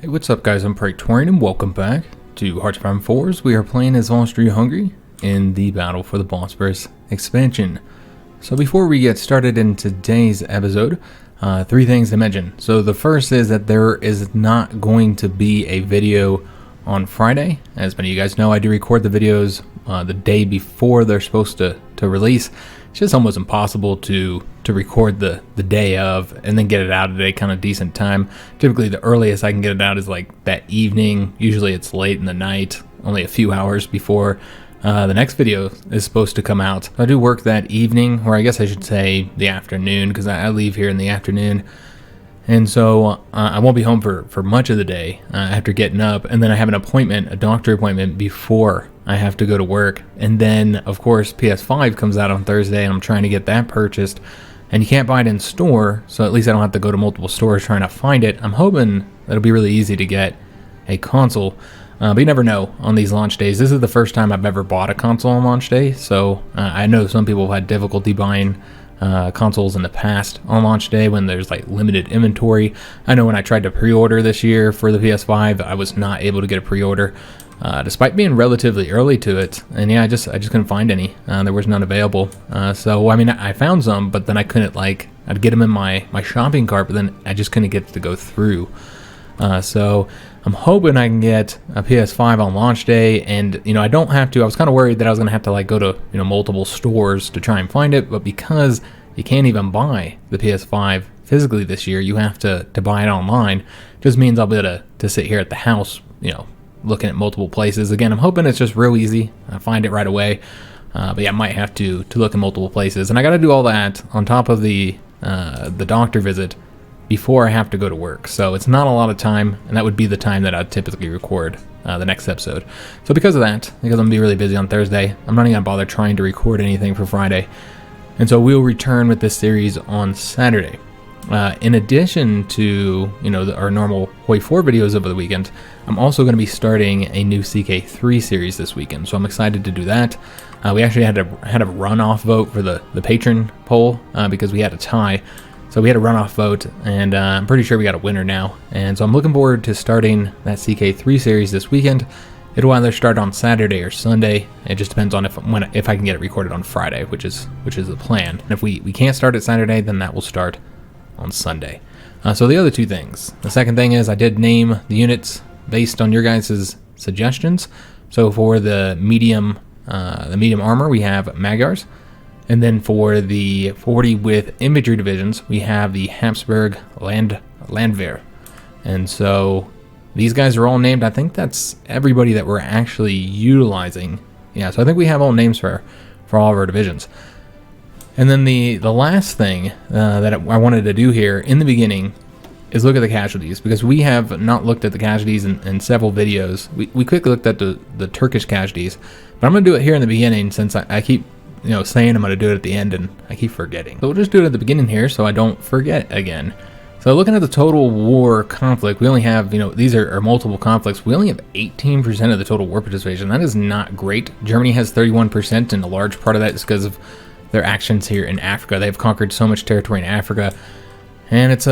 Hey, what's up guys, I'm Praetorian and welcome back to HOI4. We are playing as Austria Hungary in the battle for the Bosporus expansion. So before we get started in today's episode, three things to mention. So the first is that there is not going to be a video on Friday. As many of you guys know, I do record the videos the day before they're supposed to release. It's just almost impossible to record the day of and then get it out at a kind of decent time. Typically the earliest I can get it out is like that evening. Usually it's late in the night, only a few hours before the next video is supposed to come out. I do work that evening, or I guess I should say the afternoon, because I leave here in the afternoon. And so I won't be home for much of the day after getting up, and then I have an appointment, a doctor appointment, before I have to go to work. And then, of course, PS5 comes out on Thursday, and I'm trying to get that purchased. And you can't buy it in store, so at least I don't have to go to multiple stores trying to find it. I'm hoping that it'll be really easy to get a console, but you never know on these launch days. This is the first time I've ever bought a console on launch day, so I know some people have had difficulty buying consoles in the past on launch day when there's like limited inventory. I know when I tried to pre-order this year for the PS5, I was not able to get a pre-order despite being relatively early to it. And yeah, I just couldn't find any. There was none available. So I mean, I found some, but then I couldn't, like, I'd get them in my shopping cart, but then I just couldn't get it to go through. So I'm hoping I can get a PS5 on launch day, and I don't have to. I was kind of worried that I was gonna have to like go to multiple stores to try and find it, but because you can't even buy the PS5 physically this year, you have to buy it online. Just means I'll be able to sit here at the house, looking at multiple places. Again, I'm hoping it's just real easy. I find it right away. But yeah, I might have to look in multiple places, and I got to do all that on top of the doctor visit before I have to go to work. So it's not a lot of time, and that would be the time that I'd typically record the next episode. So because of that, because I'm gonna be really busy on Thursday, I'm not even gonna bother trying to record anything for Friday. And so we'll return with this series on Saturday. In addition to our normal HOI4 videos over the weekend, I'm also going to be starting a new CK3 series this weekend, so I'm excited to do that. We actually had a runoff vote for the patron poll because we had a tie, so we had a runoff vote, and I'm pretty sure we got a winner now. And so I'm looking forward to starting that CK3 series this weekend. It'll either start on Saturday or Sunday. It just depends on if I can get it recorded on Friday, which is the plan. And if we can't start it Saturday, then that will start on Sunday. So the other two things. The second thing is I did name the units based on your guys' suggestions. So for the medium armor, we have Magyars, and then for the 40 with infantry divisions, we have the Habsburg Landwehr. And so these guys are all named. I think that's everybody that we're actually utilizing. Yeah, so I think we have all names for all of our divisions. And then the last thing that I wanted to do here in the beginning is look at the casualties, because we have not looked at the casualties in several videos. We quickly looked at the Turkish casualties, but I'm going to do it here in the beginning since I keep saying I'm going to do it at the end and I keep forgetting. So we'll just do it at the beginning here so I don't forget again. So looking at the total war conflict, we only have, these are multiple conflicts. We only have 18% of the total war participation. That is not great. Germany has 31%, and a large part of that is because of their actions here in Africa. They've conquered so much territory in Africa, and it's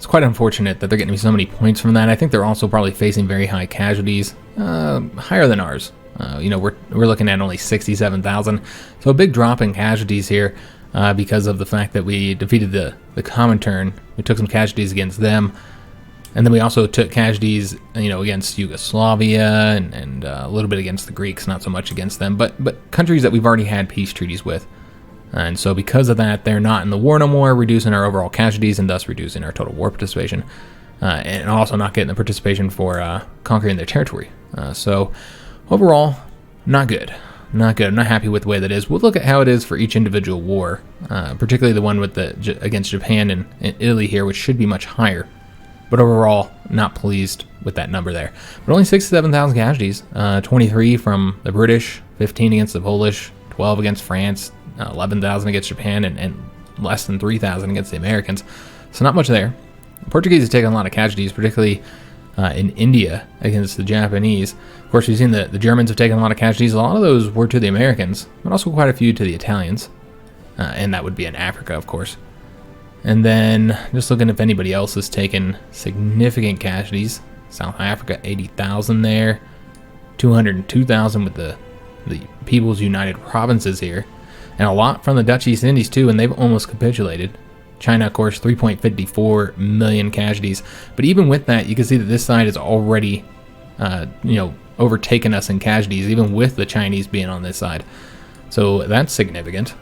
quite unfortunate that they're getting so many points from that. I think they're also probably facing very high casualties, higher than ours. We're looking at only 67,000, so a big drop in casualties here because of the fact that we defeated the Comintern. We took some casualties against them, and then we also took casualties, against Yugoslavia and a little bit against the Greeks, not so much against them, but countries that we've already had peace treaties with. And so because of that, they're not in the war no more, reducing our overall casualties and thus reducing our total war participation, and also not getting the participation for conquering their territory. So overall, not good. Not good. I'm not happy with the way that is. We'll look at how it is for each individual war, particularly the one with against Japan and Italy here, which should be much higher. But overall, not pleased with that number there. But only 67,000 casualties, 23 from the British, 15 against the Polish, 12 against France, 11,000 against Japan, and less than 3,000 against the Americans. So not much there. The Portuguese have taken a lot of casualties, particularly in India against the Japanese. Of course, we've seen the Germans have taken a lot of casualties. A lot of those were to the Americans, but also quite a few to the Italians. And that would be in Africa, of course. And then just looking if anybody else has taken significant casualties. South Africa, 80,000 there. 202,000 with the People's United Provinces here. And a lot from the Dutch East Indies too, and they've almost capitulated. China, of course, 3.54 million casualties. But even with that, you can see that this side is already, overtaken us in casualties, even with the Chinese being on this side. So that's significant.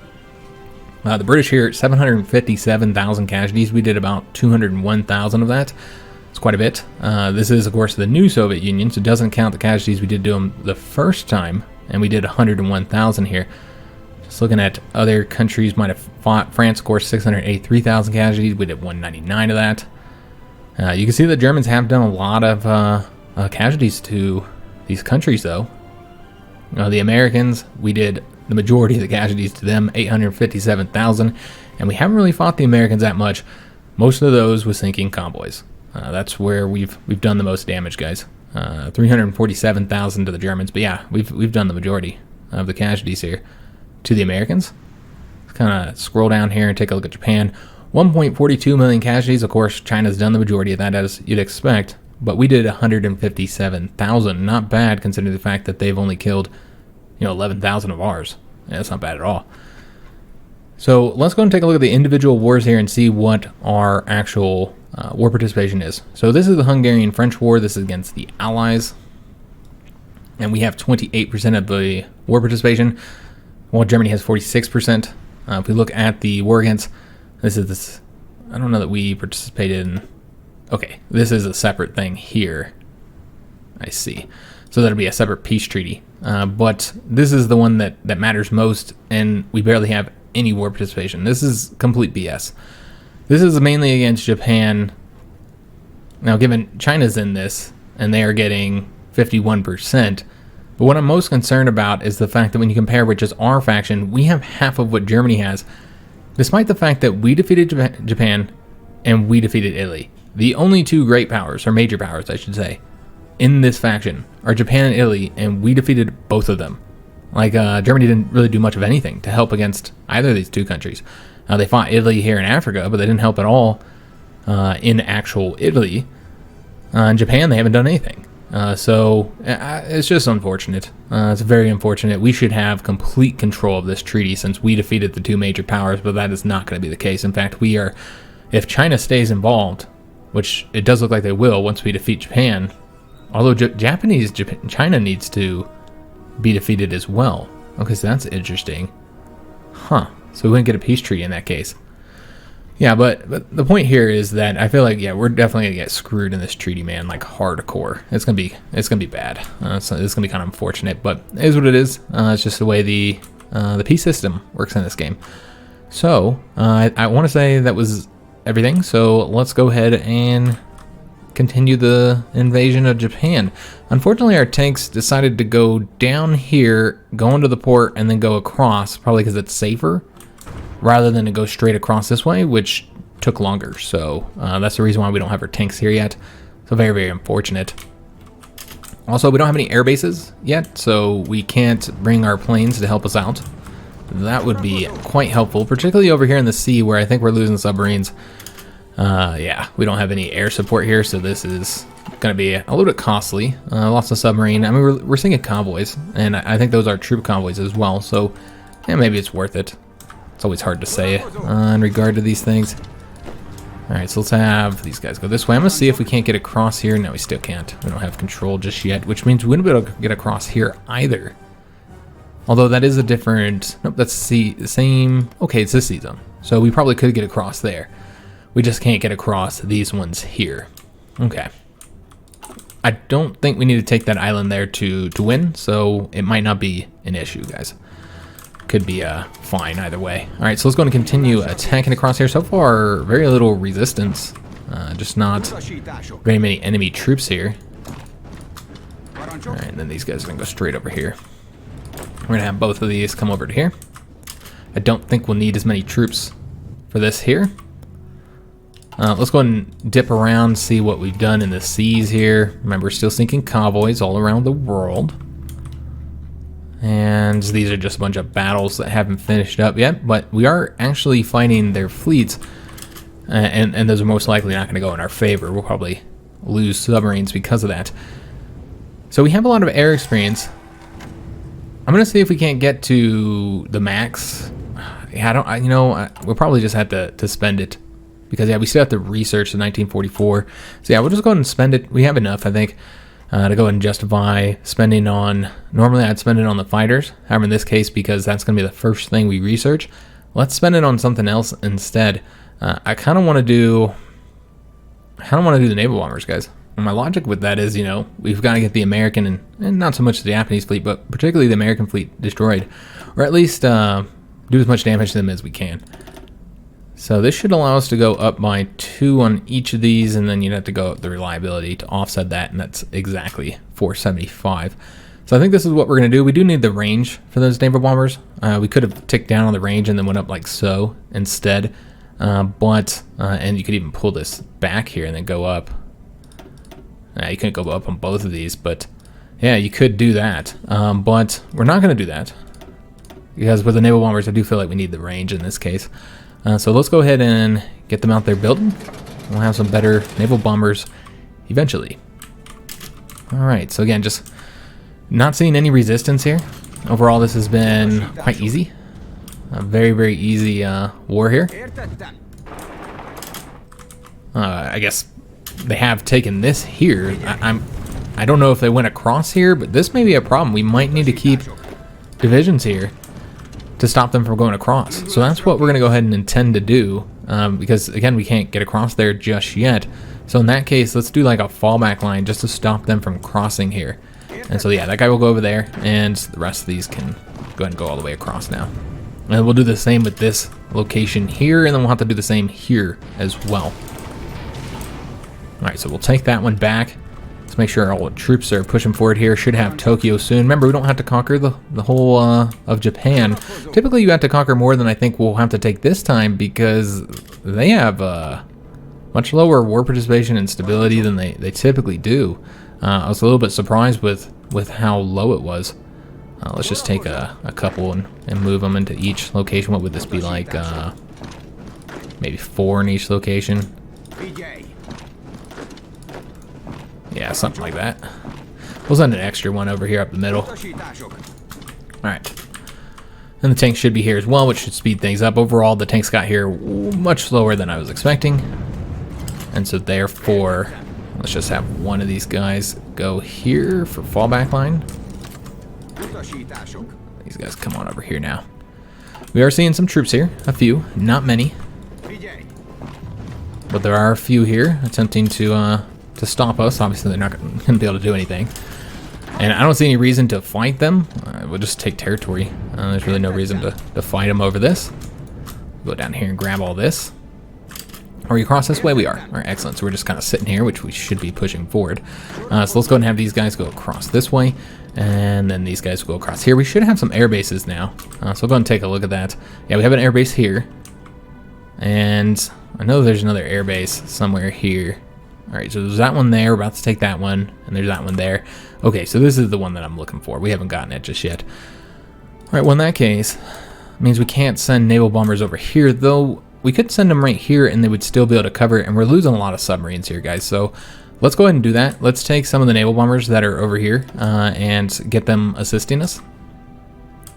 The British here, 757,000 casualties. We did about 201,000 of that. It's quite a bit. This is, of course, the new Soviet Union, so it doesn't count the casualties we did to them the first time, and we did 101,000 here. Just looking at other countries might have fought. France, of course, 683,000 casualties. We did 199 of that. You can see the Germans have done a lot of casualties to these countries, though. The Americans, we did the majority of the casualties to them, 857,000, and we haven't really fought the Americans that much. Most of those was sinking convoys. That's where we've done the most damage, guys. 347,000 to the Germans, but yeah, we've done the majority of the casualties here to the Americans. Let's kind of scroll down here and take a look at Japan. 1.42 million casualties. Of course, China's done the majority of that, as you'd expect, but we did 157,000. Not bad considering the fact that they've only killed 11,000 of ours. Yeah, that's not bad at all. So let's go and take a look at the individual wars here and see what our actual war participation is. So this is the Hungarian-French War. This is against the Allies. And we have 28% of the war participation, while Germany has 46%. If we look at the war against, this, I don't know that we participated in. Okay, this is a separate thing here. I see. So that'll be a separate peace treaty. But this is the one that matters most, and we barely have any war participation. This is complete BS. This is mainly against Japan. Now, given China's in this, and they are getting 51%, but what I'm most concerned about is the fact that when you compare with just our faction, we have half of what Germany has, despite the fact that we defeated Japan and we defeated Italy. The only two great powers, or major powers, I should say, in this faction are Japan and Italy, and we defeated both of them. Like, Germany didn't really do much of anything to help against either of these two countries. They fought Italy here in Africa, but they didn't help at all in actual Italy. In Japan, they haven't done anything. So it's just unfortunate. It's very unfortunate. We should have complete control of this treaty since we defeated the two major powers, but that is not going to be the case. In fact, we are, if China stays involved, which it does look like they will once we defeat Japan, although China needs to be defeated as well. Okay, so that's interesting. Huh. So we wouldn't get a peace treaty in that case. Yeah, but the point here is that I feel like, yeah, we're definitely gonna get screwed in this treaty, man, like hardcore. It's gonna be bad. So it's gonna be kind of unfortunate, but it is what it is. It's just the way the peace system works in this game. So I want to say that was everything. So let's go ahead and continue the invasion of Japan. Unfortunately, our tanks decided to go down here, go into the port, and then go across, probably because it's safer, rather than to go straight across this way, which took longer. So that's the reason why we don't have our tanks here yet. So very, very unfortunate. Also, we don't have any air bases yet, so we can't bring our planes to help us out. That would be quite helpful, particularly over here in the sea where I think we're losing submarines. Yeah, we don't have any air support here, so this is going to be a little bit costly. Lots of submarine. I mean, we're sinking convoys, and I think those are troop convoys as well, so yeah, maybe it's worth it. It's always hard to say in regard to these things. Alright, so let's have these guys go this way. I'm going to see if we can't get across here. No, we still can't. We don't have control just yet, which means we wouldn't be able to get across here either. Although that is a different... Nope, that's the same... Okay, it's this sea zone. So we probably could get across there. We just can't get across these ones here. Okay. I don't think we need to take that island there to win, so it might not be an issue, guys. Could be fine either way. All right, so let's go and continue attacking across here. So far, very little resistance. Just not very many enemy troops here. All right, and then these guys are going to go straight over here. We're going to have both of these come over to here. I don't think we'll need as many troops for this here. Let's go ahead and dip around, see what we've done in the seas here. Remember, we're still sinking convoys all around the world. And these are just a bunch of battles that haven't finished up yet, but we are actually fighting their fleets, and those are most likely not going to go in our favor. We'll probably lose submarines because of that. So we have a lot of air experience. I'm gonna see if we can't get to the max. Yeah, you know, we'll probably just have to spend it, because yeah, we still have to research the 1944. So yeah, we'll just go ahead and spend it. We have enough, I think, to go ahead and justify spending on. Normally I'd spend it on the fighters. However, in this case, because that's gonna be the first thing we research, let's spend it on something else instead. I kind of want to do the naval bombers, guys. And my logic with that is, you know, we've got to get the American and not so much the Japanese fleet, but particularly the American fleet destroyed, or at least do as much damage to them as we can. So this should allow us to go up by 2 on each of these, and then you'd have to go up the reliability to offset that, and that's exactly 475. So I think this is what we're going to do. We do need the range for those naval bombers. We could have ticked down on the range and then went up like so instead. And you could even pull this back here and then go up. You couldn't go up on both of these, but yeah, you could do that. But we're not going to do that, because with the naval bombers, I do feel like we need the range in this case. So let's go ahead and get them out there building. We'll have some better naval bombers eventually. All right, so again, just not seeing any resistance here. Overall, this has been quite easy. A very, very easy war here. I guess they have taken this here. I don't know if they went across here, but this may be a problem. We might need to keep divisions here to stop them from going across. So that's what we're going to go ahead and intend to do, because again, we can't get across there just yet. So in that case, let's do like a fallback line just to stop them from crossing here. And so yeah, that guy will go over there, and the rest of these can go ahead and go all the way across now. And we'll do the same with this location here, and then we'll have to do the same here as well. Alright, so we'll take that one back. Let's make sure all the troops are pushing forward here. Should have Tokyo soon. Remember, we don't have to conquer the whole of Japan. Typically, you have to conquer more than I think we'll have to take this time, because they have much lower war participation and stability than they typically do. I was a little bit surprised with how low it was. Let's just take a couple and move them into each location. What would this be like? Maybe 4 in each location. Yeah, something like that. We'll send an extra one over here up the middle. Alright. And the tank should be here as well, which should speed things up. Overall, the tanks got here much slower than I was expecting. And so therefore, let's just have one of these guys go here for fallback line. These guys come on over here now. We are seeing some troops here, a few, not many, but there are a few here attempting to stop us. Obviously, they're not going to be able to do anything, and I don't see any reason to fight them. We'll just take territory. There's really no reason to fight them over this. Go down here and grab all this. Are we across this way? We are. All right, excellent. So we're just kind of sitting here, which we should be pushing forward. So let's go ahead and have these guys go across this way, and then these guys will go across here. We should have some air bases now. So we'll go ahead and take a look at that. Yeah, we have an air base here, and I know there's another air base somewhere here. All right, so there's that one there. We're about to take that one, and there's that one there. Okay, so this is the one that I'm looking for. We haven't gotten it just yet. All right, well, in that case, it means we can't send naval bombers over here, though. We could send them right here and they would still be able to cover it, and we're losing a lot of submarines here, guys. So let's go ahead and do that. Let's take some of the naval bombers that are over here and get them assisting us.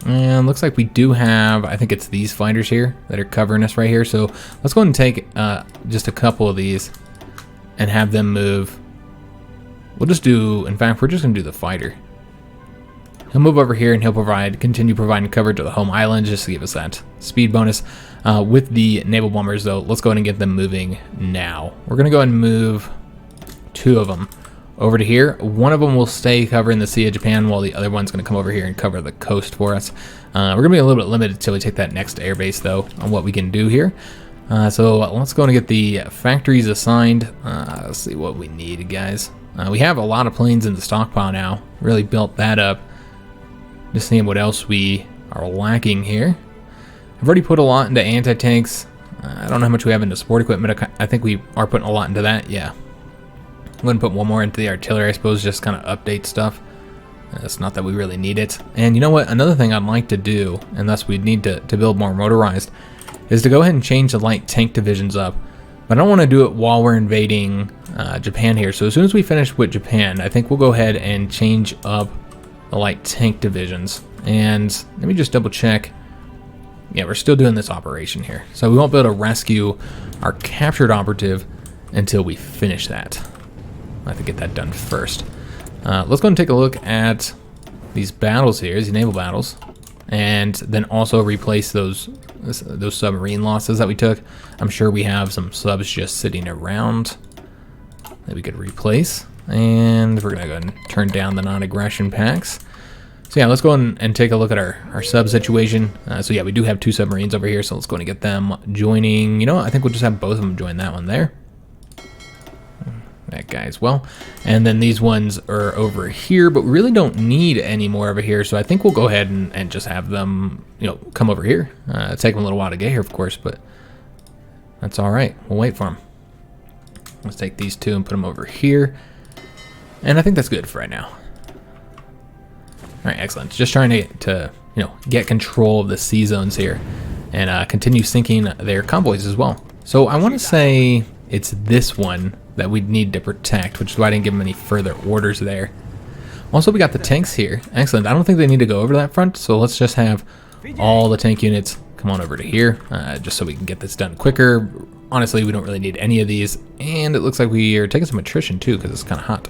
And looks like we do have, I think it's these fighters here that are covering us right here. So let's go ahead and take just a couple of these and have them move. We'll just do, in fact, we're just going to do the fighter. He'll move over here and he'll continue providing cover to the home island just to give us that speed bonus. With the naval bombers, though, let's go ahead and get them moving now. We're going to go ahead and move 2 of them over to here. One of them will stay covering the Sea of Japan, while the other one's going to come over here and cover the coast for us. We're going to be a little bit limited until we take that next airbase, though, on what we can do here. So let's go and get the factories assigned. Let's see what we need, guys. We have a lot of planes in the stockpile now. Really built that up. Just seeing what else we are lacking here. I've already put a lot into anti-tanks. I don't know how much we have into support equipment. I think we are putting a lot into that, yeah. I'm going to put one more into the artillery, I suppose, just kind of update stuff. It's not that we really need it. And you know what? Another thing I'd like to do, and thus we'd need to build more motorized, is to go ahead and change the light tank divisions up But I don't want to do it while we're invading Japan here. So as soon as we finish with Japan, I think we'll go ahead and change up the light tank divisions. And let me just double check. Yeah, we're still doing this operation here. So we won't be able to rescue our captured operative until we finish that. I have to get that done first. Let's go and take a look at these battles here, these naval battles, and then also replace those submarine losses that we took. I'm sure we have some subs just sitting around that we could replace. And we're gonna go ahead and turn down the non-aggression packs. So yeah, let's go and take a look at our sub situation. So yeah, we do have 2 submarines over here, so let's go and get them joining. You know what? I think we'll just have both of them join that one there. That guy as well. And then these ones are over here, but we really don't need any more over here. So I think we'll go ahead and just have them, you know, come over here. Take them a little while to get here, of course, but that's all right. We'll wait for them. Let's take these 2 and put them over here. And I think that's good for right now. All right, excellent. Just trying to you know, get control of the sea zones here and continue sinking their convoys as well. So I want to say it's this one that we need to protect, which is why I didn't give them any further orders there. Also, we got the tanks here. Excellent. I don't think they need to go over that front, so let's just have all the tank units come on over to here, just so we can get this done quicker. Honestly, we don't really need any of these, and it looks like we are taking some attrition too, because it's kind of hot.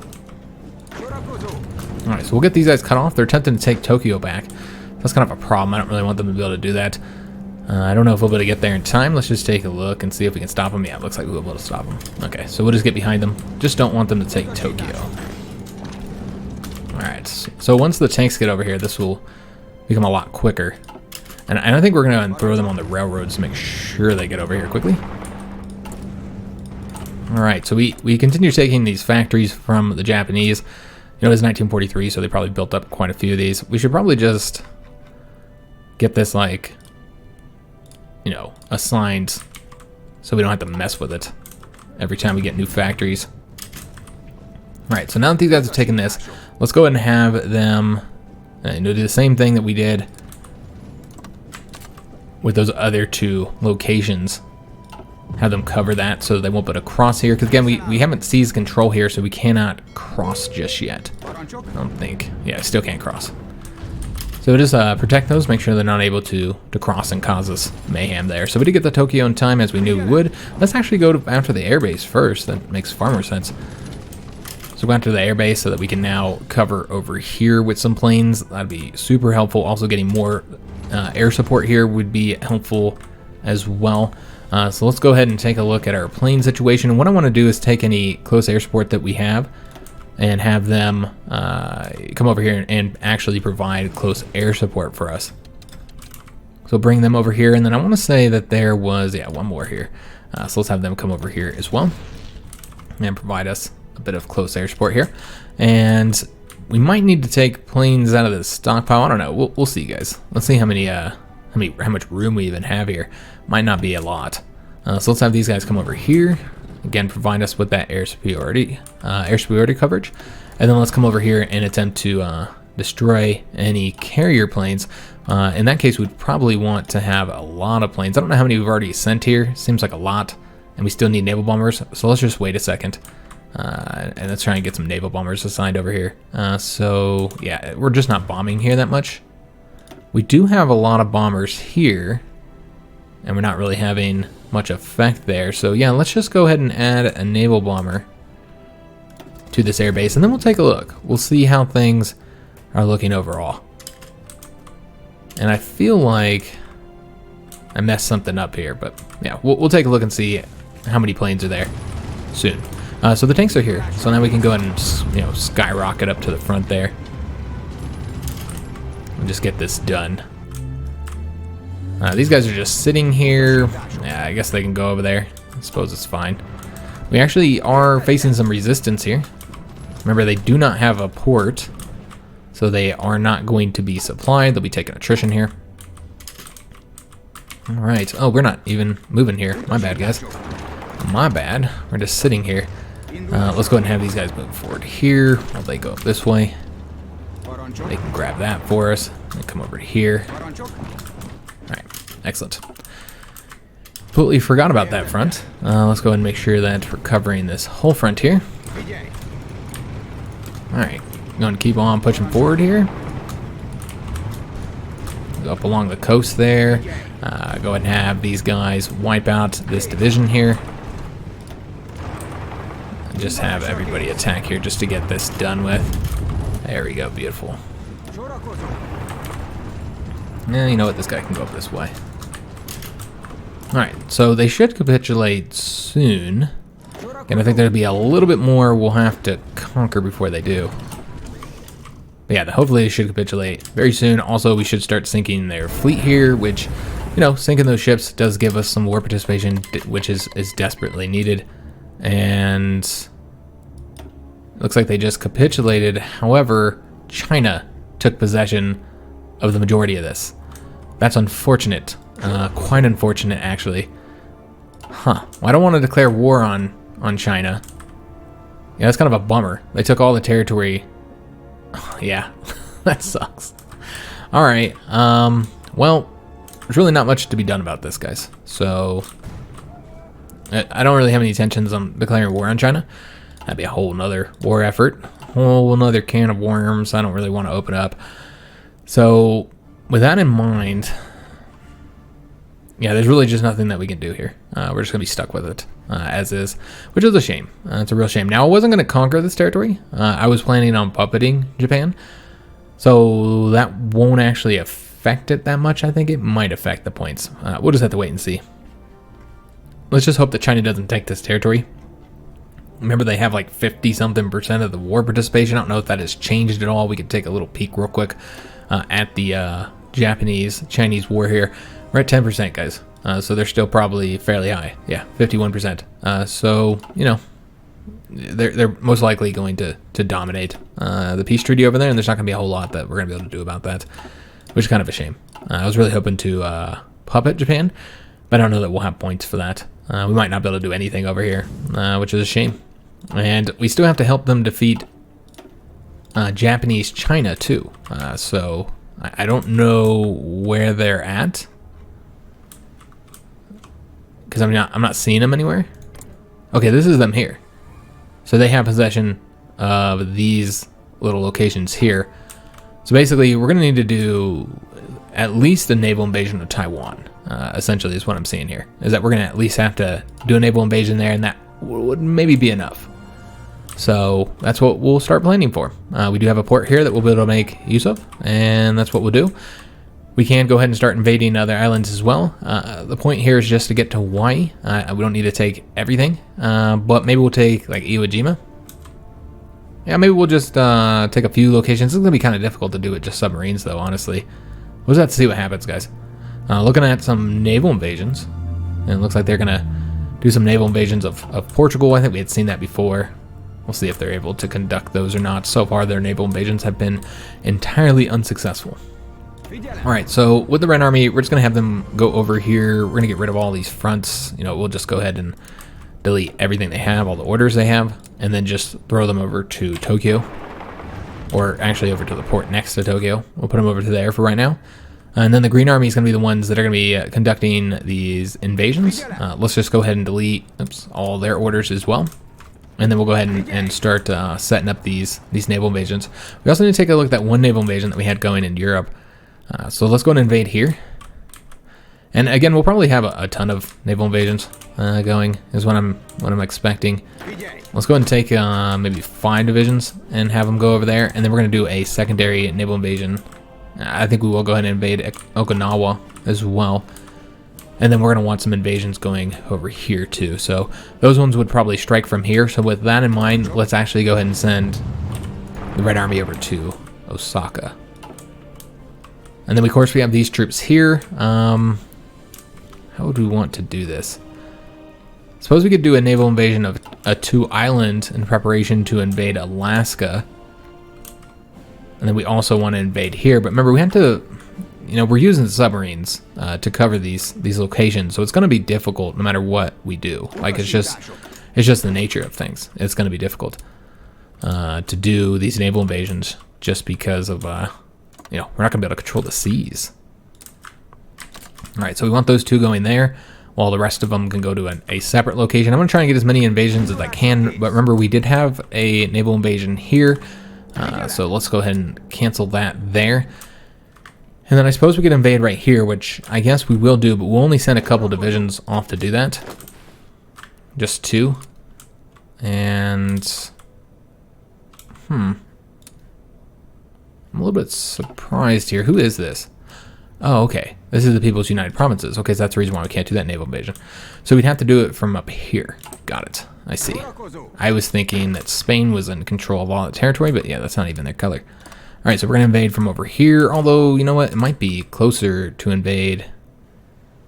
Alright, so we'll get these guys cut off. They're attempting to take Tokyo back. That's kind of a problem. I don't really want them to be able to do that. I don't know if we'll be able to get there in time. Let's just take a look and see if we can stop them. Yeah, it looks like we'll be able to stop them. Okay, so we'll just get behind them. Just don't want them to take Tokyo. Alright, so once the tanks get over here, this will become a lot quicker. And I think we're going to throw them on the railroads to make sure they get over here quickly. Alright, so we continue taking these factories from the Japanese. You know, it's 1943, so they probably built up quite a few of these. We should probably just get this, like, you know, assigned so we don't have to mess with it every time we get new factories. Alright, so now that these guys have taken this, let's go ahead and have them do the same thing that we did with those other 2 locations. Have them cover that so they won't be able to cross here. Because again, we haven't seized control here, so we cannot cross just yet. I don't think. Yeah, I still can't cross. So just protect those, make sure they're not able to cross and cause us mayhem there. So we did get the Tokyo in time as we knew we would. Let's actually go after the airbase first. That makes far more sense. So go after the airbase so that we can now cover over here with some planes. That'd be super helpful. Also getting more air support here would be helpful as well. So let's go ahead and take a look at our plane situation. And what I want to do is take any close air support that we have and have them come over here and actually provide close air support for us. So bring them over here, and then I want to say that there was, yeah, one more here. So let's have them come over here as well and provide us a bit of close air support here. And we might need to take planes out of the stockpile. I don't know. We'll see, guys. Let's see how much room we even have here. Might not be a lot. So let's have these guys come over here. Again, provide us with that air superiority coverage. And then let's come over here and attempt to destroy any carrier planes. In that case, we'd probably want to have a lot of planes. I don't know how many we've already sent here. Seems like a lot. And we still need naval bombers. So let's just wait a second. And let's try and get some naval bombers assigned over here. So yeah, we're just not bombing here that much. We do have a lot of bombers here, and we're not really having much effect there. So yeah, let's just go ahead and add a naval bomber to this airbase, and then we'll take a look. We'll see how things are looking overall. And I feel like I messed something up here, but yeah, we'll take a look and see how many planes are there soon. So the tanks are here, so now we can go ahead and, you know, skyrocket up to the front there. And just get this done. These guys are just sitting here. Yeah, I guess they can go over there. I suppose it's fine. We actually are facing some resistance here. Remember, they do not have a port, so they are not going to be supplied. They'll be taking attrition here. All right. Oh, we're not even moving here. My bad, guys. My bad. We're just sitting here. Let's go ahead and have these guys move forward here while they go up this way. They can grab that for us and come over to here. All right, excellent. Completely forgot about that front. Let's go ahead and make sure that we're covering this whole front here. Alright, going to keep on pushing forward here. Go up along the coast there. Go ahead and have these guys wipe out this division here. And just have everybody attack here just to get this done with. There we go, beautiful. Yeah, you know what, this guy can go up this way. Alright, so they should capitulate soon. And I think there'll be a little bit more we'll have to conquer before they do. But yeah, hopefully they should capitulate very soon. Also, we should start sinking their fleet here, which, you know, sinking those ships does give us some war participation, which is desperately needed. And looks like they just capitulated. However, China took possession of the majority of this. That's unfortunate. Quite unfortunate, actually. Huh. Well, I don't want to declare war on China. Yeah, that's kind of a bummer. They took all the territory. Yeah, that sucks. Alright, well, there's really not much to be done about this, guys. So, I don't really have any intentions on declaring war on China. That'd be a whole nother war effort. Whole nother can of worms I don't really want to open up. So, with that in mind, yeah, there's really just nothing that we can do here. We're just going to be stuck with it as is, which is a shame. It's a real shame. Now, I wasn't going to conquer this territory. I was planning on puppeting Japan, so that won't actually affect it that much. I think it might affect the points. We'll just have to wait and see. Let's just hope that China doesn't take this territory. Remember, they have like 50-something% of the war participation. I don't know if that has changed at all. We could take a little peek real quick at the Japanese-Chinese war here. We're at 10%, guys. So they're still probably fairly high. Yeah, 51%. So, you know, they're most likely going to dominate the peace treaty over there, and there's not going to be a whole lot that we're going to be able to do about that, which is kind of a shame. I was really hoping to puppet Japan, but I don't know that we'll have points for that. We might not be able to do anything over here, which is a shame. And we still have to help them defeat Japanese China, too. So I don't know where they're at, because I'm not seeing them anywhere. Okay, this is them here. So they have possession of these little locations here. So basically, we're going to need to do at least a naval invasion of Taiwan, essentially is what I'm seeing here. Is that we're going to at least have to do a naval invasion there, and that would maybe be enough. So that's what we'll start planning for. We do have a port here that we'll be able to make use of, and that's what we'll do. We can go ahead and start invading other islands as well. The point here is just to get to Hawaii. We don't need to take everything, but maybe we'll take like Iwo Jima. Yeah, maybe we'll just take a few locations. It's going to be kind of difficult to do with just submarines, though, honestly. We'll just have to see what happens, guys. Looking at some naval invasions, and it looks like they're going to do some naval invasions of Portugal. I think we had seen that before. We'll see if they're able to conduct those or not. So far, their naval invasions have been entirely unsuccessful. Alright, so with the Red Army, we're just going to have them go over here. We're going to get rid of all these fronts. You know, we'll just go ahead and delete everything they have, all the orders they have, and then just throw them over to Tokyo. Or actually over to the port next to Tokyo. We'll put them over to there for right now. And then the Green Army is going to be the ones that are going to be conducting these invasions. Let's just go ahead and delete all their orders as well. And then we'll go ahead and start setting up these naval invasions. We also need to take a look at that one naval invasion that we had going in Europe. So let's go and invade here. And again, we'll probably have a ton of naval invasions going, is what I'm expecting. Let's go ahead and take maybe 5 divisions and have them go over there. And then we're going to do a secondary naval invasion. I think we will go ahead and invade Okinawa as well. And then we're going to want some invasions going over here too. So those ones would probably strike from here. So with that in mind, let's actually go ahead and send the Red Army over to Osaka. And then, of course, we have these troops here. How would we want to do this? Suppose we could do a naval invasion of a 2-island in preparation to invade Alaska. And then we also want to invade here. But remember, we have to, you know, we're using submarines to cover these locations. So it's going to be difficult no matter what we do. Like, it's just the nature of things. It's going to be difficult to do these naval invasions just because of... we're not going to be able to control the seas. All right, so we want those 2 going there. while the rest of them can go to a separate location. I'm going to try and get as many invasions as I can, but remember we did have a naval invasion here, so let's go ahead and cancel that there. And then I suppose we could invade right here, which I guess we will do, but we'll only send a couple divisions off to do that. Just 2. And I'm a little bit surprised here. Who is this? Oh, okay. This is the People's United Provinces. Okay, so that's the reason why we can't do that naval invasion. So we'd have to do it from up here. Got it. I see. I was thinking that Spain was in control of all the territory, but yeah, that's not even their color. All right, so we're going to invade from over here, although, you know what? It might be closer to invade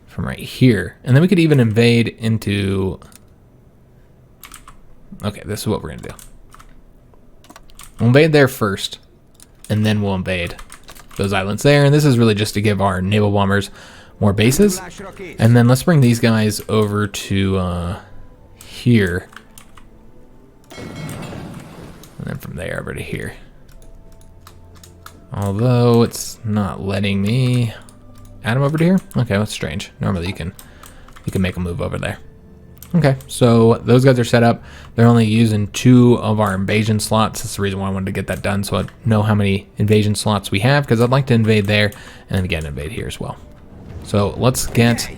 from right here. And then we could even invade into... Okay, this is what we're going to do. We'll invade there first, and then we'll invade those islands there. And this is really just to give our naval bombers more bases. And then let's bring these guys over to here. And then from there over to here. Although it's not letting me add them over to here. Okay, that's strange. Normally you can make a move over there. Okay, so those guys are set up. They're only using 2 of our invasion slots. That's the reason why I wanted to get that done, so I know how many invasion slots we have, because I'd like to invade there, and then again invade here as well. So let's get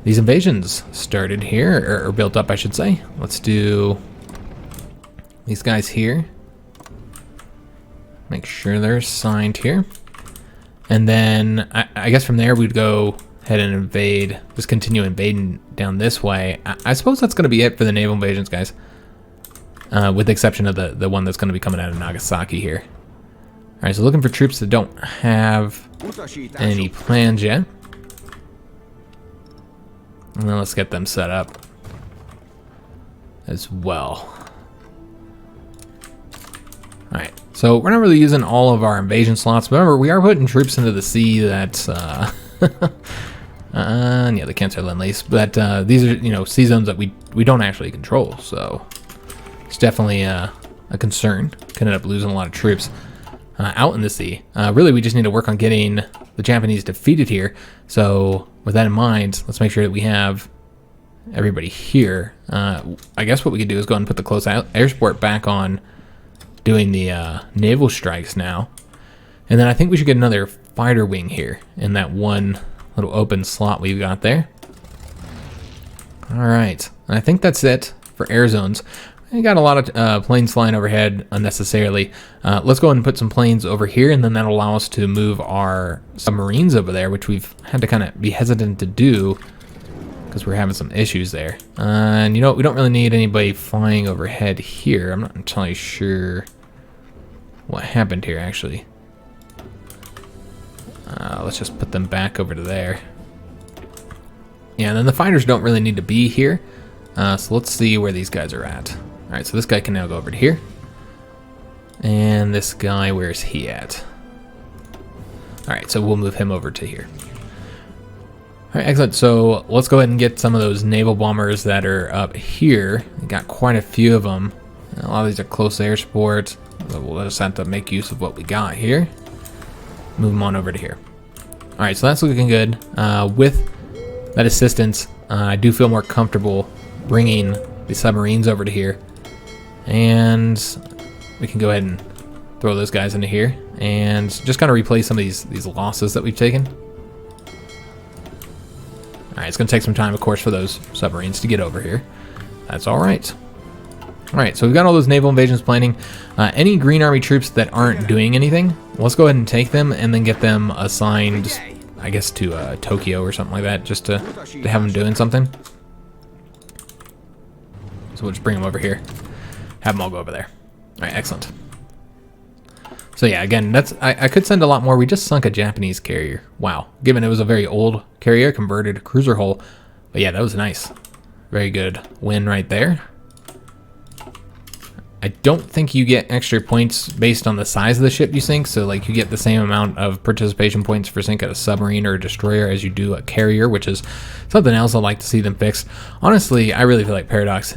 these invasions started here, or built up, I should say. Let's do these guys here. Make sure they're assigned here. And then I guess from there we'd go ahead and invade, just continue invading down this way. I suppose that's going to be it for the naval invasions, guys. With the exception of the one that's going to be coming out of Nagasaki here. Alright, so looking for troops that don't have any plans yet. And then let's get them set up as well. Alright, so we're not really using all of our invasion slots. But remember, we are putting troops into the sea that... yeah, they can't say Lend-Lease, but these are, you know, sea zones that we don't actually control, so it's definitely a concern. Could end up losing a lot of troops out in the sea. Really, we just need to work on getting the Japanese defeated here. So with that in mind, let's make sure that we have everybody here. I guess what we could do is go ahead and put the close air support back on doing the naval strikes now. And then I think we should get another fighter wing here in that one little open slot we've got there. All right, and I think that's it for air zones. We got a lot of planes flying overhead unnecessarily. Let's go ahead and put some planes over here, and then that'll allow us to move our submarines over there, which we've had to kind of be hesitant to do because we're having some issues there. And you know, we don't really need anybody flying overhead here. I'm not entirely sure what happened here, actually. Let's just put them back over to there. Yeah, and then the fighters don't really need to be here. So let's see where these guys are at. All right, so this guy can now go over to here. And this guy, where's he at? All right, so we'll move him over to here. All right, excellent. So let's go ahead and get some of those naval bombers that are up here. We got quite a few of them. A lot of these are close air support. So we'll just have to make use of what we got here. Move them on over to here. All right, so that's looking good. With that assistance, I do feel more comfortable bringing the submarines over to here. And we can go ahead and throw those guys into here and just kind of replace some of these losses that we've taken. All right, it's going to take some time, of course, for those submarines to get over here. That's all right. All right, so we've got all those naval invasions planning. Any Green Army troops that aren't doing anything, let's go ahead and take them and then get them assigned, I guess, to Tokyo or something like that, just to have them doing something. So we'll just bring them over here, have them all go over there. All right, excellent. So yeah, again, I could send a lot more. We just sunk a Japanese carrier. Wow, given it was a very old carrier, converted cruiser hull. But yeah, that was nice. Very good win right there. I don't think you get extra points based on the size of the ship you sink, so like you get the same amount of participation points for sink at a submarine or a destroyer as you do a carrier, which is something else I'd like to see them fix. Honestly, I really feel like Paradox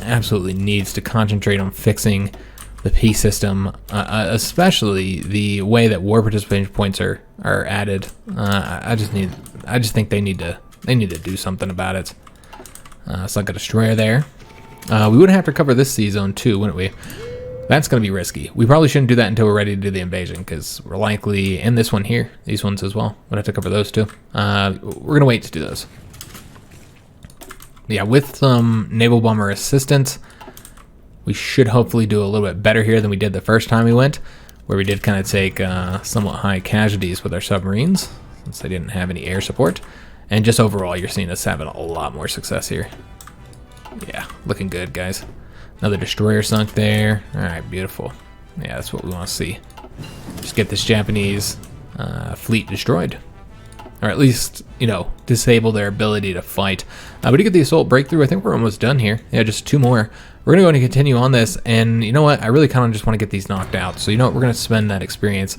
absolutely needs to concentrate on fixing the P system, especially the way that war participation points are added. I just think they need to They need to do something about it. It's like a destroyer there. We would have to cover this sea zone too, wouldn't we? That's going to be risky. We probably shouldn't do that until we're ready to do the invasion, because we're likely, and this one here, these ones as well. We'd have to cover those too. We're going to wait to do those. Yeah, with some naval bomber assistance, we should hopefully do a little bit better here than we did the first time we went, where we did kind of take somewhat high casualties with our submarines, since they didn't have any air support. And just overall, you're seeing us having a lot more success here. Yeah, looking good, guys. Another destroyer sunk there. All right, beautiful. Yeah, that's what we want to see. Just get this Japanese fleet destroyed. Or at least, you know, disable their ability to fight. We did get the assault breakthrough. I think we're almost done here. Yeah, just 2 more. We're going to go and continue on this. And you know what? I really kind of just want to get these knocked out. So you know what? We're going to spend that experience.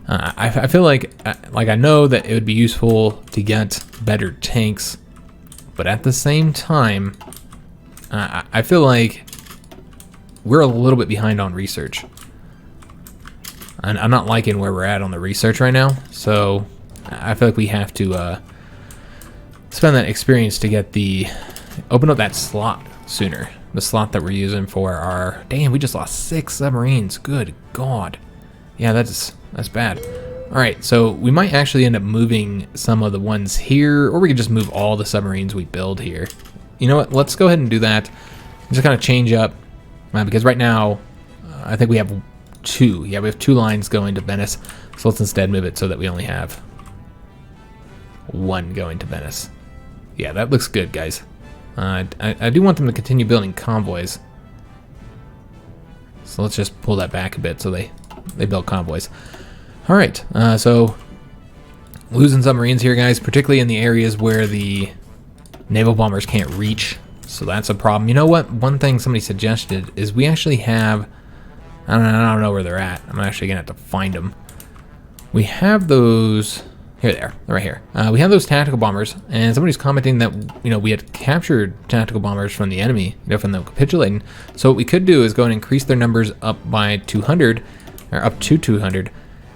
I feel like I know that it would be useful to get better tanks. But at the same time, I feel like we're a little bit behind on research. And I'm not liking where we're at on the research right now. So I feel like we have to spend that experience to get open up that slot sooner. The slot that we're using for our, damn, we just lost 6 submarines. Good God. Yeah, that's bad. All right, so we might actually end up moving some of the ones here, or we could just move all the submarines we build here. You know what? Let's go ahead and do that. Just kind of change up, because right now I think we have 2. Yeah, we have 2 lines going to Venice. So let's instead move it so that we only have 1 going to Venice. Yeah, that looks good, guys. I do want them to continue building convoys. So let's just pull that back a bit so they build convoys. All right, so losing submarines here, guys, particularly in the areas where the naval bombers can't reach. So that's a problem. You know what? One thing somebody suggested is we actually have, I don't know where they're at. I'm actually gonna have to find them. We have those, here they are, right here. We have those tactical bombers, and somebody's commenting that, you know, we had captured tactical bombers from the enemy, you know, from them capitulating. So what we could do is go and increase their numbers up by 200, or up to 200,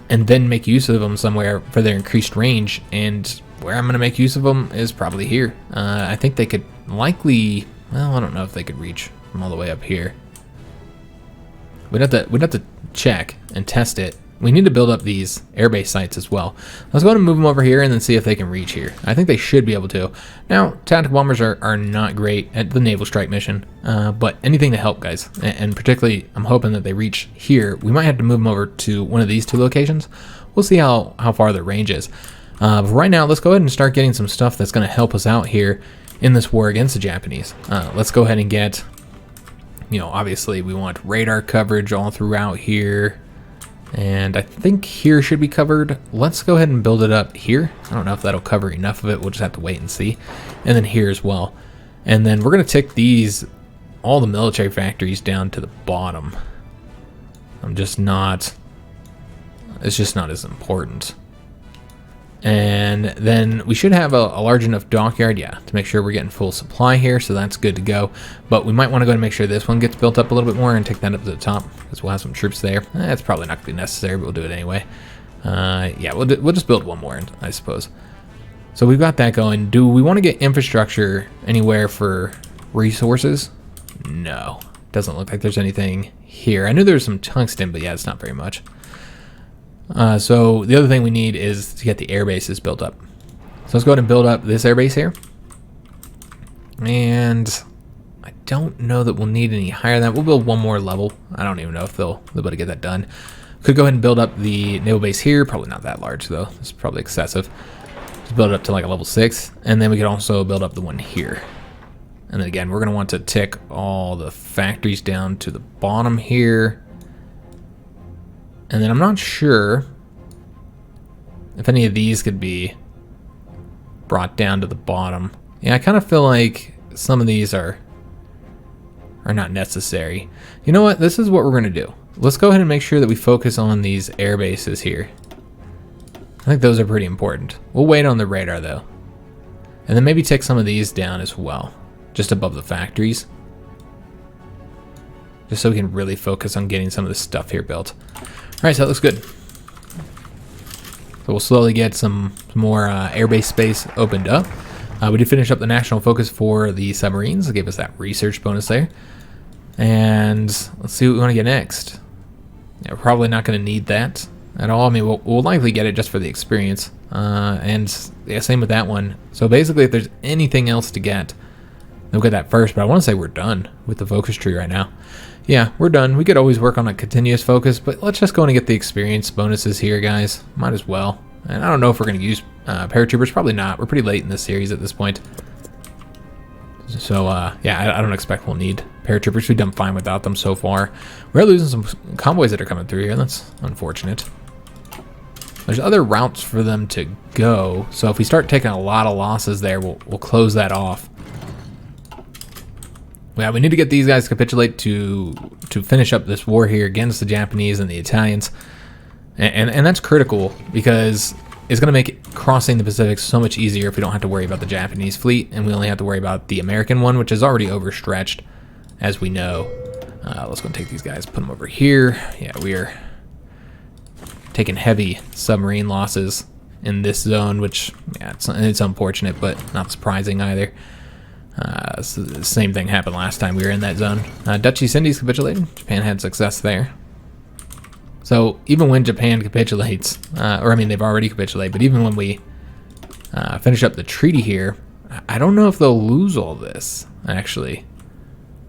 and then make use of them somewhere for their increased range. And where I'm going to make use of them is probably here. I think they could likely, well, I don't know if they could reach from all the way up here. We'd have to check and test it. We need to build up these airbase sites as well. Let's go ahead and move them over here and then see if they can reach here. I think they should be able to. Now, tactical bombers are not great at the naval strike mission, but anything to help, guys. And particularly, I'm hoping that they reach here. We might have to move them over to one of these 2 locations. We'll see how far their range is. But right now, let's go ahead and start getting some stuff that's going to help us out here in this war against the Japanese. Let's go ahead and get, you know, obviously we want radar coverage all throughout here. And I think here should be covered. Let's go ahead and build it up here. I don't know if that'll cover enough of it. We'll just have to wait and see. And then here as well. And then we're going to take all the military factories down to the bottom. It's just not as important. And then we should have a large enough dockyard, yeah, to make sure we're getting full supply here, so that's good to go. But we might want to go and make sure this one gets built up a little bit more and take that up to the top, because we'll have some troops there. It's probably not going to be necessary, but we'll do it anyway. Yeah, we'll just build one more, I suppose. So we've got that going. Do we want to get infrastructure anywhere for resources? No. Doesn't look like there's anything here. I knew there was some tungsten, but yeah, it's not very much. So the other thing we need is to get the air bases built up. So let's go ahead and build up this air base here. And I don't know that we'll need any higher than that. We'll build one more level. I don't even know if they'll be able to get that done. Could go ahead and build up the naval base here. Probably not that large though. It's probably excessive. Just build it up to like a level 6. And then we could also build up the one here. And then again, we're going to want to tick all the factories down to the bottom here. And then I'm not sure if any of these could be brought down to the bottom. Yeah, I kind of feel like some of these are not necessary. You know what? This is what we're going to do. Let's go ahead and make sure that we focus on these air bases here. I think those are pretty important. We'll wait on the radar though. And then maybe take some of these down as well, just above the factories. Just so we can really focus on getting some of this stuff here built. All right, so that looks good. So we'll slowly get some more airbase space opened up. We did finish up the national focus for the submarines. It gave us that research bonus there. And let's see what we want to get next. Yeah, we're probably not going to need that at all. I mean, we'll likely get it just for the experience. And yeah, same with that one. So basically, if there's anything else to get, we'll get that first. But I want to say we're done with the focus tree right now. Yeah, we're done. We could always work on a continuous focus, but let's just go and get the experience bonuses here, guys. Might as well. And I don't know if we're going to use paratroopers. Probably not. We're pretty late in this series at this point. So, yeah, I don't expect we'll need paratroopers. We've done fine without them so far. We're losing some convoys that are coming through here. That's unfortunate. There's other routes for them to go. So if we start taking a lot of losses there, we'll close that off. Yeah, we need to get these guys to capitulate to finish up this war here against the Japanese and the Italians. And that's critical because it's going to make crossing the Pacific so much easier if we don't have to worry about the Japanese fleet and we only have to worry about the American one, which is already overstretched, as we know. Let's go and take these guys, put them over here. Yeah, we're taking heavy submarine losses in this zone, which, yeah, it's unfortunate, but not surprising either. So the same thing happened last time we were in that zone. Dutch East Indies capitulated. Japan had success there. So even when Japan capitulates, or I mean they've already capitulated, but even when we finish up the treaty here, I don't know if they'll lose all this, actually.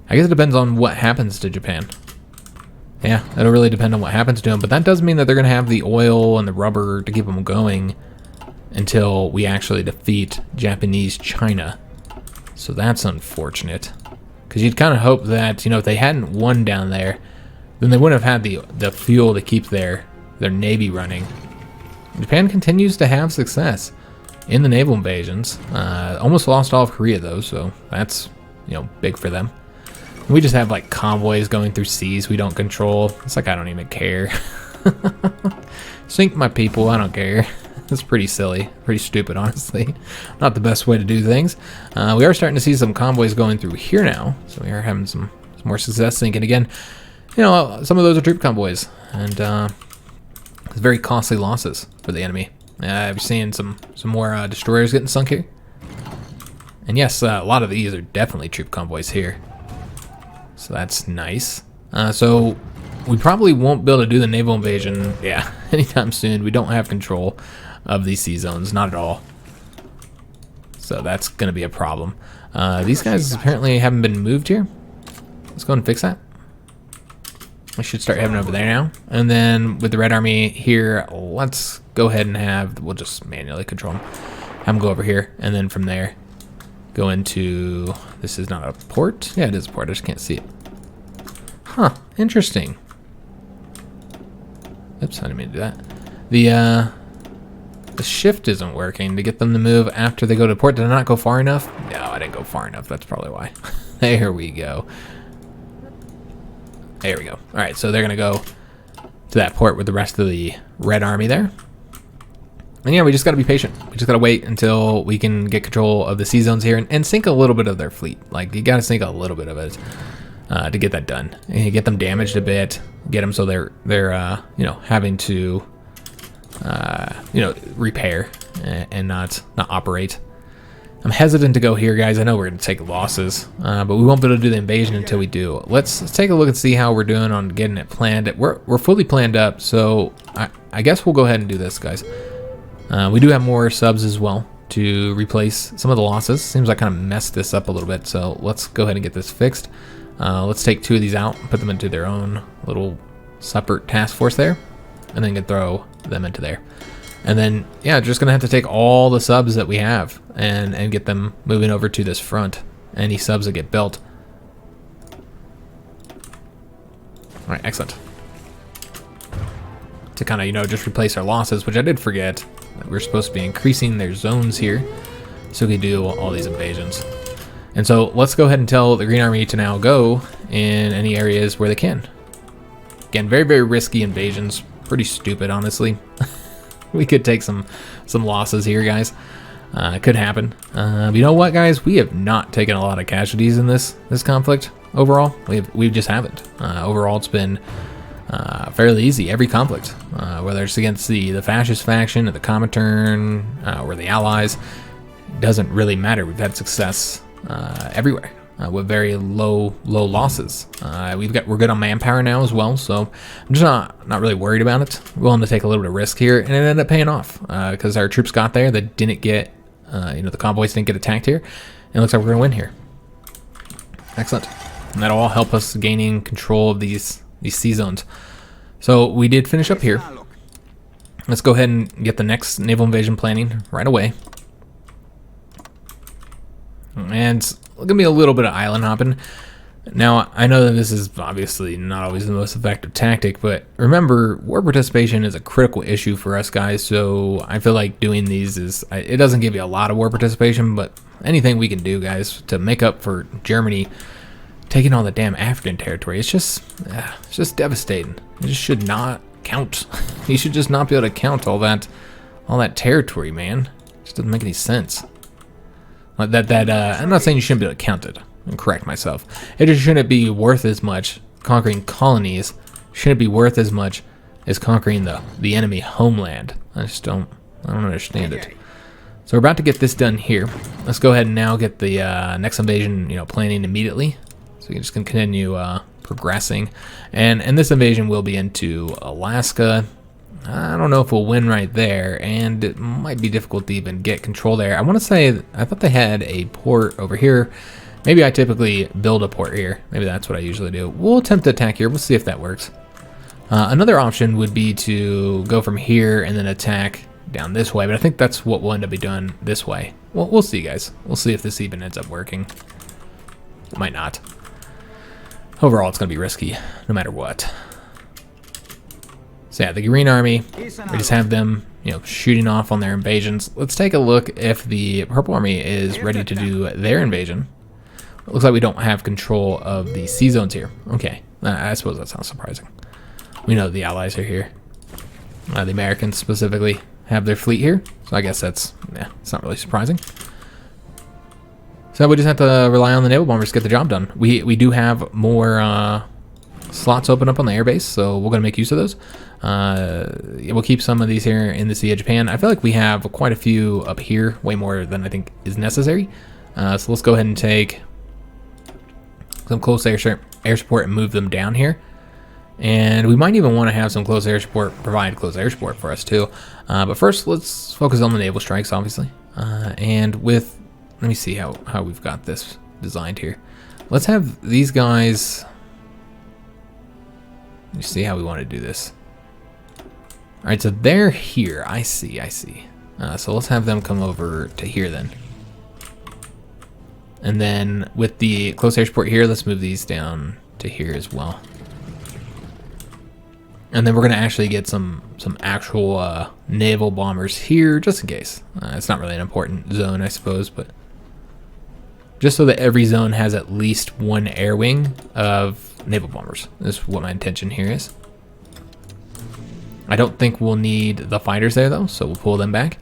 I guess it depends on what happens to Japan. Yeah, it'll really depend on what happens to them, but that does mean that they're going to have the oil and the rubber to keep them going until we actually defeat Japanese China. So that's unfortunate, because you'd kind of hope that, you know, if they hadn't won down there, then they wouldn't have had the fuel to keep their navy running. Japan continues to have success in the naval invasions. Almost lost all of Korea though, so that's, you know, big for them. We just have like convoys going through seas we don't control. It's like I don't even care. Sink my people, I don't care. It's pretty silly, pretty stupid, honestly. Not the best way to do things. We are starting to see some convoys going through here now, so we are having some more success sinking again. You know, some of those are troop convoys, and it's very costly losses for the enemy. I've seen some more destroyers getting sunk here. And yes, a lot of these are definitely troop convoys here. So that's nice. So we probably won't be able to do the naval invasion, yeah, anytime soon. We don't have control of these sea zones, not at all. So that's going to be a problem. These guys apparently haven't been moved here. Let's go and fix that. We should start having it over there now. And then with the Red Army here, let's go ahead and we'll just manually control them. Have them go over here, and then from there, go into, this is not a port? Yeah, it is a port, I just can't see it. Huh, interesting. Oops, I didn't mean to do that. The shift isn't working to get them to move after they go to port. Did I not go far enough? No, I didn't go far enough. That's probably why. There we go. There we go. All right, so they're going to go to that port with the rest of the Red Army there. And yeah, we just got to be patient. We just got to wait until we can get control of the sea zones here and sink a little bit of their fleet. Like, you got to sink a little bit of it to get that done. And you get them damaged a bit, get them so they're you know, having to you know, repair and not operate. I'm hesitant to go here, guys. I know we're going to take losses, but we won't be able to do the invasion until we do. Let's take a look and see how we're doing on getting it planned. We're fully planned up, so I guess we'll go ahead and do this, guys. We do have more subs as well to replace some of the losses. Seems like I kind of messed this up a little bit, so let's go ahead and get this fixed. Let's take 2 of these out, put them into their own little separate task force there, and then throw them into there. And then, yeah, just gonna have to take all the subs that we have and get them moving over to this front. Any subs that get built. All right, excellent. To kind of, you know, just replace our losses, which I did forget. We're supposed to be increasing their zones here so we can do all these invasions. And so let's go ahead and tell the Green Army to now go in any areas where they can. Again, very, very risky invasions. Pretty stupid, honestly. We could take some losses here, guys. It could happen. But you know what, guys? We have not taken a lot of casualties in this conflict overall. We just haven't. Overall, it's been fairly easy, every conflict. Whether it's against the fascist faction, or the Comintern, or the Allies. doesn't really matter. We've had success everywhere with very low losses. We're good on manpower now as well, so I'm just not really worried about it. Willing to take a little bit of risk here, and it ended up paying off because our troops got there. They didn't get, the convoys didn't get attacked here, and it looks like we're gonna win here. Excellent. And that'll all help us gaining control of these sea zones. So we did finish up here. Let's go ahead and get the next naval invasion planning right away. And it's gonna be a little bit of island hopping. Now, I know that this is obviously not always the most effective tactic, but remember, war participation is a critical issue for us guys, so I feel like doing these it doesn't give you a lot of war participation, but anything we can do, guys, to make up for Germany taking all the damn African territory, it's just devastating. It just should not count. You should just not be able to count all that territory, man. It just doesn't make any sense. I'm not saying you shouldn't be able to count it. And correct myself. It just shouldn't be worth as much. Conquering colonies shouldn't be worth as much as conquering the enemy homeland. I don't understand it. So we're about to get this done here. Let's go ahead and now get the next invasion, planning immediately. So we can just continue progressing. And this invasion will be into Alaska. I don't know if we'll win right there, and it might be difficult to even get control there. I want to say, I thought they had a port over here. Maybe I typically build a port here. Maybe that's what I usually do. We'll attempt to attack here. We'll see if that works. Another option would be to go from here and then attack down this way, but I think that's what we'll end up be done this way. Well, we'll see, guys. We'll see if this even ends up working. It might not. Overall, it's going to be risky, no matter what. So yeah, the Green Army, we just have them, shooting off on their invasions. Let's take a look if the Purple Army is ready to do their invasion. It looks like we don't have control of the sea zones here. Okay, I suppose that's not surprising. We know the Allies are here. The Americans specifically have their fleet here, so I guess it's not really surprising. So we just have to rely on the naval bombers to get the job done. We do have more slots open up on the airbase, so we're going to make use of those. We'll keep some of these here in the Sea of Japan. I feel like we have quite a few up here, way more than I think is necessary. So let's go ahead and take some close air support and move them down here. And we might even want to have some close air support, provide close air support for us too. But first, let's focus on the naval strikes, obviously. And let me see how we've got this designed here. Let's have these guys. Let me see how we want to do this. All right, so they're here. I see. So let's have them come over to here then. And then with the close air support here, let's move these down to here as well. And then we're gonna actually get some actual naval bombers here, just in case. It's not really an important zone, I suppose, but just so that every zone has at least one air wing of naval bombers. This is what my intention here is. I don't think we'll need the fighters there though, so we'll pull them back.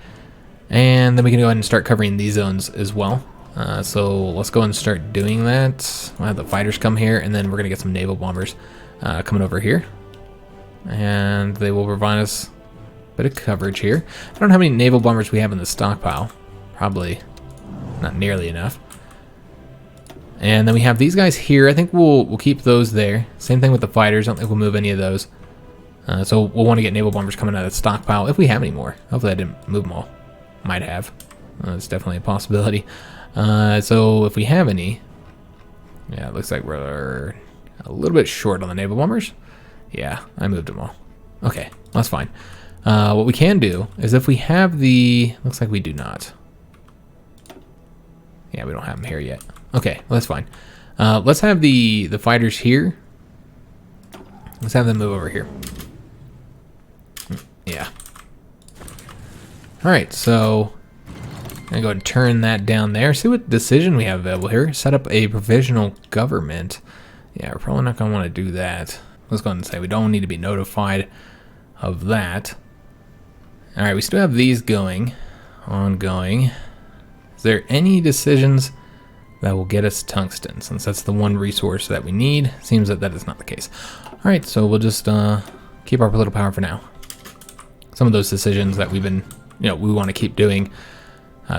And then we can go ahead and start covering these zones as well. So let's go and start doing that. We'll have the fighters come here, and then we're gonna get some naval bombers coming over here. And they will provide us a bit of coverage here. I don't know how many naval bombers we have in the stockpile. Probably not nearly enough. And then we have these guys here. I think we'll keep those there. Same thing with the fighters. I don't think we'll move any of those. So we'll want to get naval bombers coming out of the stockpile if we have any more. Hopefully I didn't move them all. Might have. It's definitely a possibility. So if we have any, yeah, it looks like we're a little bit short on the naval bombers. Yeah, I moved them all. Okay, that's fine. What we can do is if we have looks like we do not. Yeah, we don't have them here yet. Okay, well, that's fine. Let's have the fighters here. Let's have them move over here. Yeah. All right, so I'm gonna go ahead and turn that down there. See what decision we have available here. Set up a provisional government. Yeah, we're probably not gonna want to do that. Let's go ahead and say we don't need to be notified of that. All right, we still have these ongoing. Is there any decisions that will get us tungsten, since that's the one resource that we need? Seems that is not the case. All right, so we'll just keep our political power for now. Some of those decisions that we've been, we want to keep doing,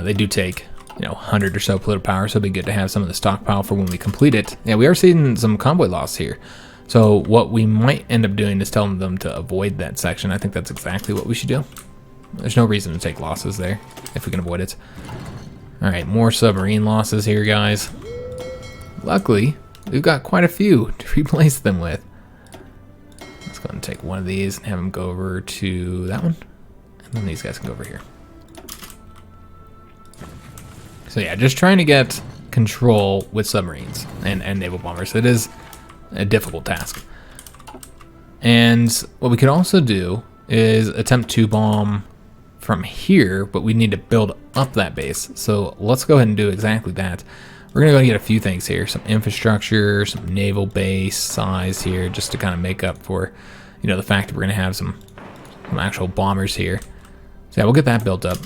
they do take you know, 100 or so political power, so it'd be good to have some of the stockpile for when we complete it. Yeah, we are seeing some convoy loss here. So what we might end up doing is telling them to avoid that section. I think that's exactly what we should do. There's no reason to take losses there if we can avoid it. All right, more submarine losses here, guys. Luckily, we've got quite a few to replace them with. Let's go and take one of these and have them go over to that one. And then these guys can go over here. So yeah, just trying to get control with submarines and naval bombers. It is a difficult task. And what we could also do is attempt to bomb from here, but we need to build up that base. So let's go ahead and do exactly that. We're gonna go and get a few things here, some infrastructure, some naval base size here, just to kind of make up for, you know, the fact that we're gonna have some actual bombers here. So yeah, we'll get that built up.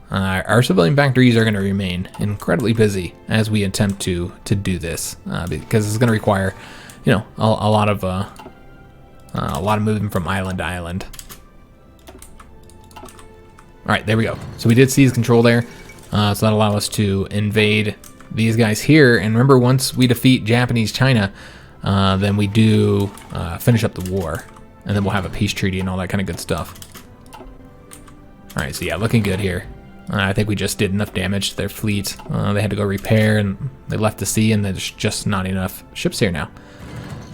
Our civilian factories are going to remain incredibly busy as we attempt to do this, because it's going to require, you know, a lot of moving from island to island. All right, there we go. So we did seize control there, so that'll allow us to invade these guys here. And remember, once we defeat Japanese China, then we do finish up the war, and then we'll have a peace treaty and all that kind of good stuff. All right, so yeah, looking good here. I think we just did enough damage to their fleet. They had to go repair, and they left the sea, and there's just not enough ships here now.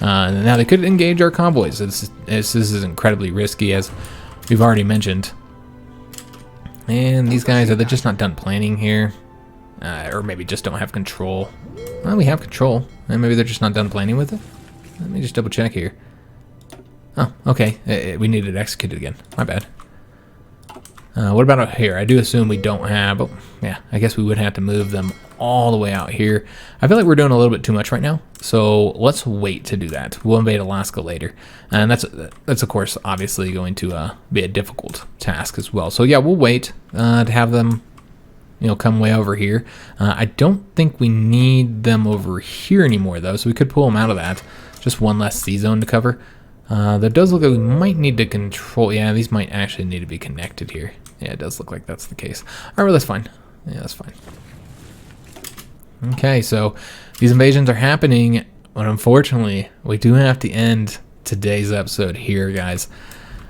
And now they could engage our convoys. This is incredibly risky, as we've already mentioned. And these guys, are they just not done planning here? Or maybe just don't have control. Well, we have control, and maybe they're just not done planning with it. Let me just double check here. Oh, okay. We need it executed again. My bad. What about out here? I do assume we don't have... Oh, yeah, I guess we would have to move them all the way out here. I feel like we're doing a little bit too much right now, so let's wait to do that. We'll invade Alaska later, and that's of course obviously going to be a difficult task as well. So yeah, we'll wait to have them, you know, come way over here. I don't think we need them over here anymore though, so we could pull them out of that. Just one less sea zone to cover. That does look like we might need to control... Yeah, these might actually need to be connected here. Yeah, it does look like that's the case. All right, well, that's fine. Yeah, that's fine. Okay, so these invasions are happening, but unfortunately, we do have to end today's episode here, guys.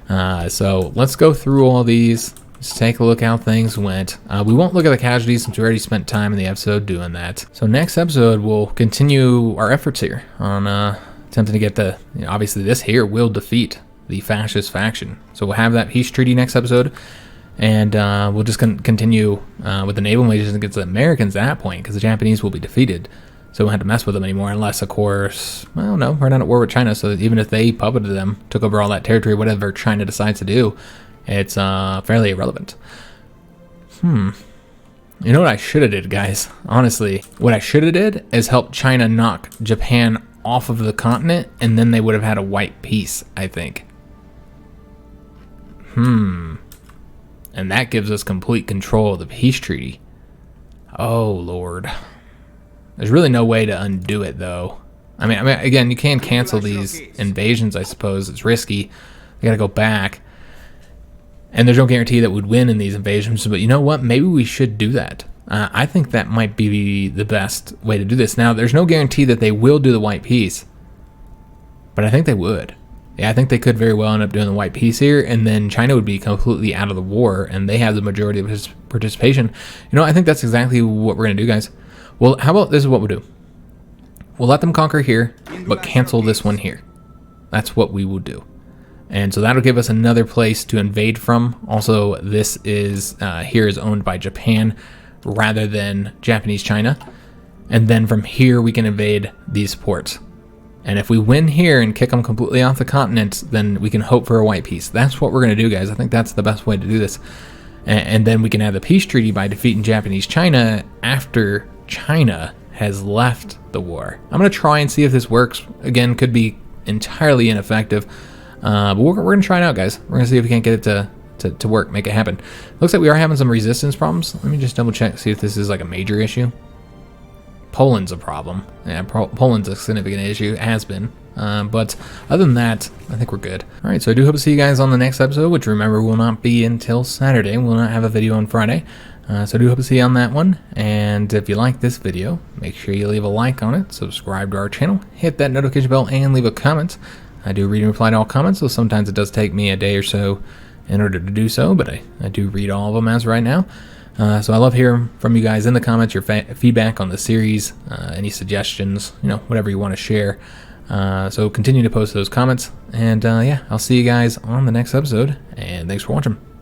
So let's go through all these. Let's take a look how things went. We won't look at the casualties since we already spent time in the episode doing that. So next episode, we'll continue our efforts here on attempting to get the... You know, obviously, this here will defeat the fascist faction. So we'll have that peace treaty next episode. And we'll just continue with the naval invasions against the Americans at that point, because the Japanese will be defeated. So we won't have to mess with them anymore, unless, of course, well, no, we're not at war with China, so even if they puppeted them, took over all that territory, whatever China decides to do, it's fairly irrelevant. You know what I should have did, guys? Honestly, what I should have did is help China knock Japan off of the continent, and then they would have had a white peace, I think. And that gives us complete control of the peace treaty. Oh, Lord. There's really no way to undo it, though. I mean, again, you can cancel these invasions, I suppose. It's risky. They gotta go back. And there's no guarantee that we'd win in these invasions. But you know what? Maybe we should do that. I think that might be the best way to do this. Now, there's no guarantee that they will do the white peace. But I think they would. Yeah, I think they could very well end up doing the white peace here, and then China would be completely out of the war, and they have the majority of his participation. You know, I think that's exactly what we're going to do, guys. Well, how about this is what we'll do. We'll let them conquer here, but cancel this one here. That's what we will do. And so that'll give us another place to invade from. Also, this is here is owned by Japan rather than Japanese China. And then from here, we can invade these ports. And if we win here and kick them completely off the continent, then we can hope for a white peace. That's what we're going to do, guys. I think that's the best way to do this. And then we can have the peace treaty by defeating Japanese China after China has left the war. I'm going to try and see if this works. Again, could be entirely ineffective. But we're going to try it out, guys. We're going to see if we can't get it to work, make it happen. Looks like we are having some resistance problems. Let me just double check, see if this is like a major issue. Poland's a problem. Yeah, Poland's a significant issue. It has been. But other than that, I think we're good. All right, so I do hope to see you guys on the next episode, which remember will not be until Saturday. We'll not have a video on Friday. So I do hope to see you on that one. And if you like this video, make sure you leave a like on it, subscribe to our channel, hit that notification bell, and leave a comment. I do read and reply to all comments, so sometimes it does take me a day or so in order to do so, but I do read all of them as right now. So I love hearing from you guys in the comments, your feedback on the series, any suggestions, whatever you want to share. So continue to post those comments, and yeah, I'll see you guys on the next episode, and thanks for watching.